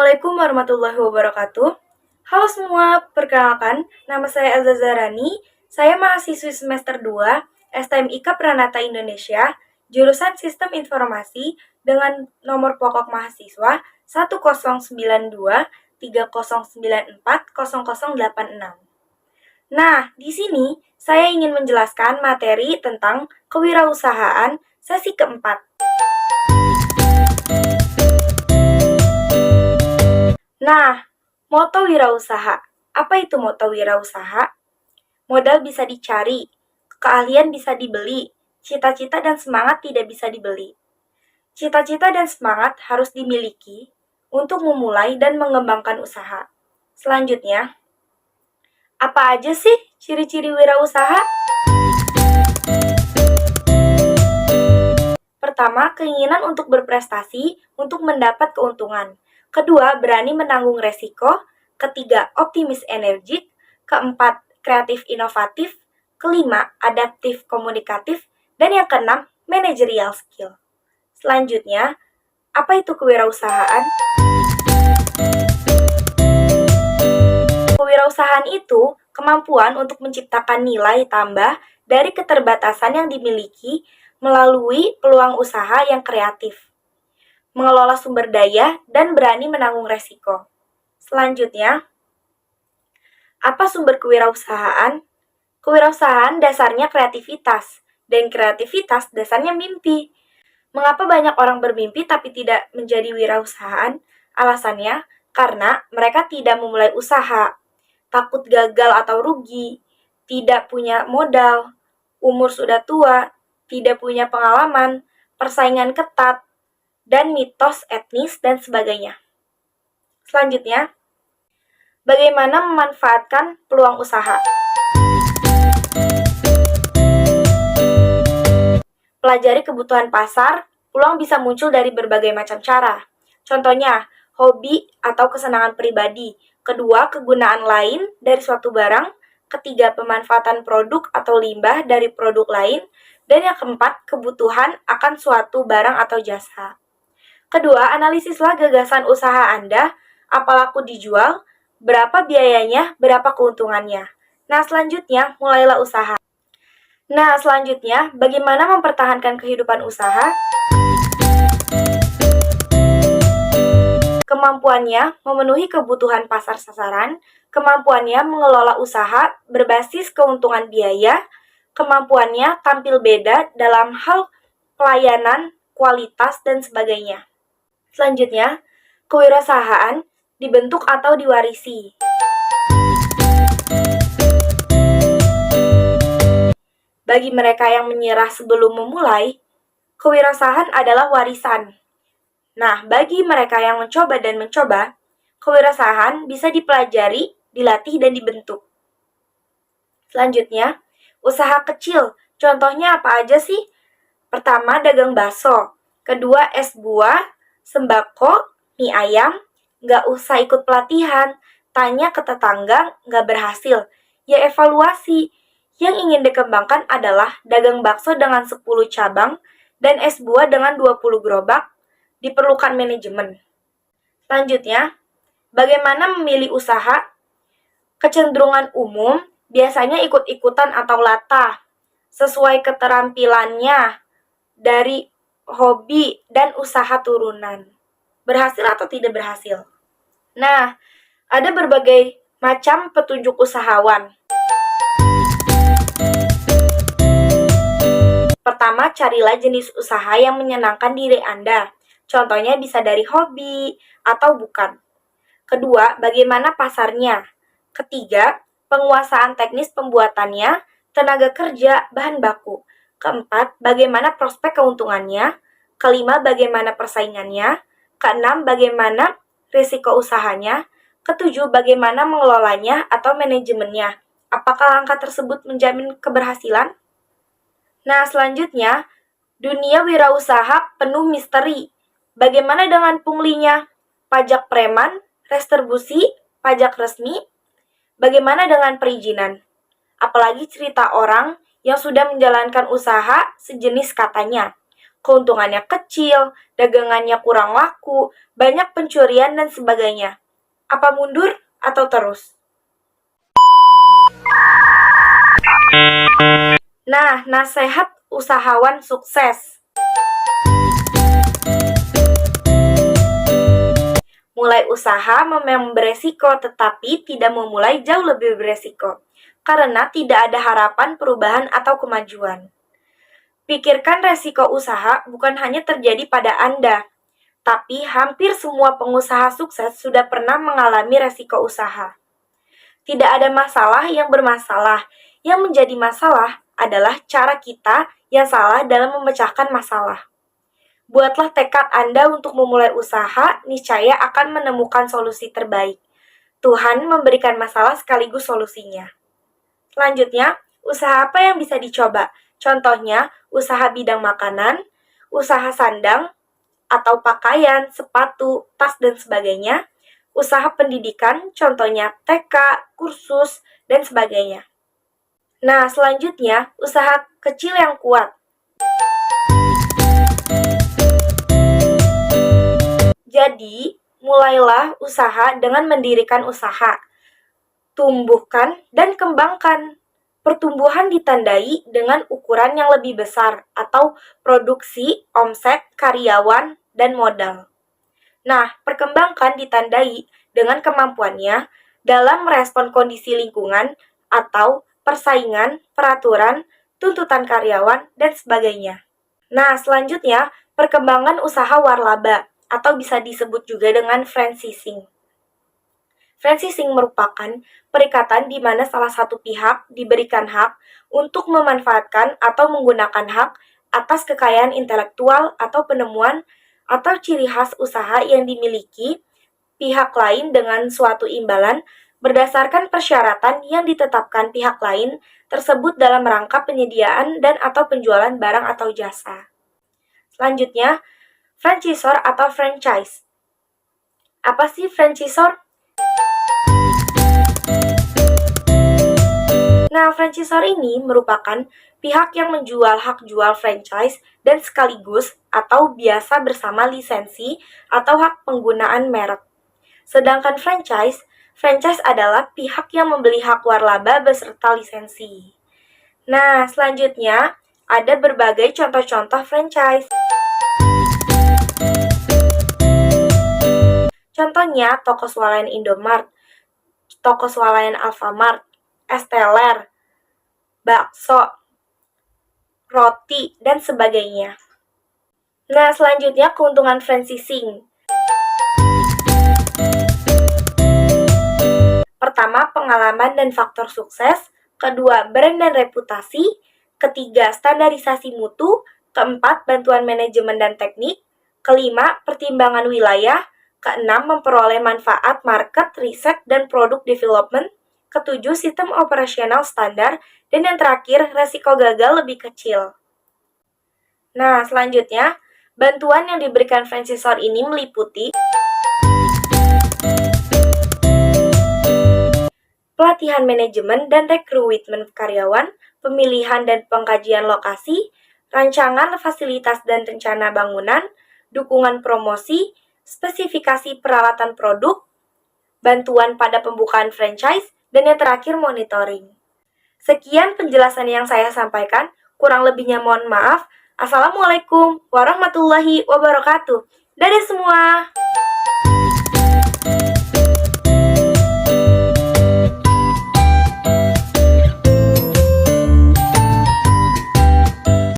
Assalamualaikum warahmatullahi wabarakatuh. Halo semua, perkenalkan, nama saya Elza Zarani. Saya mahasiswi semester 2 STMIK Pranata Indonesia, jurusan Sistem Informasi dengan nomor pokok mahasiswa 109230940086. Nah, di sini saya ingin menjelaskan materi tentang kewirausahaan sesi keempat. Nah, moto wirausaha. Apa itu moto wirausaha? Modal bisa dicari, keahlian bisa dibeli, cita-cita dan semangat tidak bisa dibeli. Cita-cita dan semangat harus dimiliki untuk memulai dan mengembangkan usaha. Selanjutnya, apa aja sih ciri-ciri wirausaha? Pertama, keinginan untuk berprestasi untuk mendapat keuntungan. Kedua, berani menanggung resiko. Ketiga, optimis energik. Keempat, kreatif inovatif. Kelima, adaptif komunikatif. Dan yang keenam, managerial skill. Selanjutnya, apa itu kewirausahaan? Kewirausahaan itu kemampuan untuk menciptakan nilai tambah dari keterbatasan yang dimiliki melalui peluang usaha yang kreatif, mengelola sumber daya, dan berani menanggung resiko. Selanjutnya, apa sumber kewirausahaan? Kewirausahaan dasarnya kreativitas, dan kreativitas dasarnya mimpi. Mengapa banyak orang bermimpi tapi tidak menjadi wirausahaan? Alasannya, karena mereka tidak memulai usaha, takut gagal atau rugi, tidak punya modal, umur sudah tua, tidak punya pengalaman, persaingan ketat, dan mitos etnis dan sebagainya. Selanjutnya, bagaimana memanfaatkan peluang usaha? Pelajari kebutuhan pasar, peluang bisa muncul dari berbagai macam cara. Contohnya, hobi atau kesenangan pribadi. Kedua, kegunaan lain dari suatu barang. Ketiga, pemanfaatan produk atau limbah dari produk lain. Dan yang keempat, kebutuhan akan suatu barang atau jasa. Kedua, analisislah gagasan usaha Anda, apa laku dijual, berapa biayanya, berapa keuntungannya. Nah, selanjutnya, mulailah usaha. Nah, selanjutnya, bagaimana mempertahankan kehidupan usaha? Kemampuannya memenuhi kebutuhan pasar sasaran, kemampuannya mengelola usaha berbasis keuntungan biaya, kemampuannya tampil beda dalam hal pelayanan, kualitas, dan sebagainya. Selanjutnya, kewirausahaan dibentuk atau diwarisi. Bagi mereka yang menyerah sebelum memulai, kewirausahaan adalah warisan. Nah, bagi mereka yang mencoba dan mencoba, kewirausahaan bisa dipelajari, dilatih, dan dibentuk. Selanjutnya, usaha kecil. Contohnya apa aja sih? Pertama, dagang bakso. Kedua, es buah, sembako, mie ayam. Nggak usah ikut pelatihan, tanya ke tetangga, nggak berhasil. Ya evaluasi. Yang ingin dikembangkan adalah dagang bakso dengan 10 cabang dan es buah dengan 20 gerobak. Diperlukan manajemen. Selanjutnya, bagaimana memilih usaha? Kecenderungan umum biasanya ikut-ikutan atau latah, sesuai keterampilannya dari hobi dan usaha turunan. Berhasil atau tidak berhasil? Nah, ada berbagai macam petunjuk usahawan. Pertama, carilah jenis usaha yang menyenangkan diri Anda. Contohnya bisa dari hobi atau bukan. Kedua, bagaimana pasarnya? Ketiga, penguasaan teknis pembuatannya, tenaga kerja, bahan baku. Keempat, bagaimana prospek keuntungannya. Kelima, bagaimana persaingannya. Keenam, bagaimana risiko usahanya. Ketujuh, bagaimana mengelolanya atau manajemennya. Apakah langkah tersebut menjamin keberhasilan? Nah, selanjutnya, dunia wirausaha penuh misteri. Bagaimana dengan punglinya? Pajak preman, restribusi, pajak resmi? Bagaimana dengan perizinan? Apalagi cerita orang yang sudah menjalankan usaha sejenis katanya. keuntungannya kecil, dagangannya kurang laku, banyak pencurian dan sebagainya. Apa mundur atau terus? Nah, nasihat usahawan sukses. Mulai usaha memang beresiko, tetapi tidak memulai jauh lebih beresiko, karena tidak ada harapan perubahan atau kemajuan. Pikirkan resiko usaha bukan hanya terjadi pada Anda, tapi hampir semua pengusaha sukses sudah pernah mengalami resiko usaha. Tidak ada masalah yang bermasalah, yang menjadi masalah adalah cara kita yang salah dalam memecahkan masalah. Buatlah tekad Anda untuk memulai usaha, niscaya akan menemukan solusi terbaik. Tuhan memberikan masalah sekaligus solusinya. Selanjutnya, usaha apa yang bisa dicoba? Contohnya, usaha bidang makanan, usaha sandang, atau pakaian, sepatu, tas, dan sebagainya. Usaha pendidikan, contohnya TK, kursus, dan sebagainya. Nah, selanjutnya, usaha kecil yang kuat. Jadi, mulailah usaha dengan mendirikan usaha. Tumbuhkan dan kembangkan. Pertumbuhan ditandai dengan ukuran yang lebih besar atau produksi, omset, karyawan, dan modal. Nah, perkembangkan ditandai dengan kemampuannya dalam merespon kondisi lingkungan atau persaingan, peraturan, tuntutan karyawan, dan sebagainya. Nah, selanjutnya, perkembangan usaha warlaba atau bisa disebut juga dengan franchising. Franchising merupakan perikatan di mana salah satu pihak diberikan hak untuk memanfaatkan atau menggunakan hak atas kekayaan intelektual atau penemuan atau ciri khas usaha yang dimiliki pihak lain dengan suatu imbalan berdasarkan persyaratan yang ditetapkan pihak lain tersebut dalam rangka penyediaan dan atau penjualan barang atau jasa. Selanjutnya, franchisor atau franchise. Apa sih franchisor? Nah, franchisor ini merupakan pihak yang menjual hak jual franchise dan sekaligus atau biasa bersama lisensi atau hak penggunaan merek. Sedangkan franchise adalah pihak yang membeli hak warlaba beserta lisensi. Nah, selanjutnya ada berbagai contoh-contoh franchise. Contohnya, toko swalayan Indomart, toko swalayan Alfamart, es teler, bakso, roti, dan sebagainya. Nah, selanjutnya keuntungan franchising. Pertama, pengalaman dan faktor sukses. Kedua, brand dan reputasi. Ketiga, standarisasi mutu. Keempat, bantuan manajemen dan teknik. Kelima, pertimbangan wilayah. Keenam, memperoleh manfaat market, riset, dan produk development. Ketujuh, sistem operasional standar. Dan yang terakhir, resiko gagal lebih kecil. Nah, selanjutnya, bantuan yang diberikan franchisor ini meliputi pelatihan manajemen dan rekrutmen karyawan, pemilihan dan pengkajian lokasi, rancangan fasilitas dan rencana bangunan, dukungan promosi, spesifikasi peralatan produk, bantuan pada pembukaan franchise, dan yang terakhir monitoring. Sekian penjelasan yang saya sampaikan, kurang lebihnya mohon maaf. Assalamualaikum warahmatullahi wabarakatuh. Dadah semua!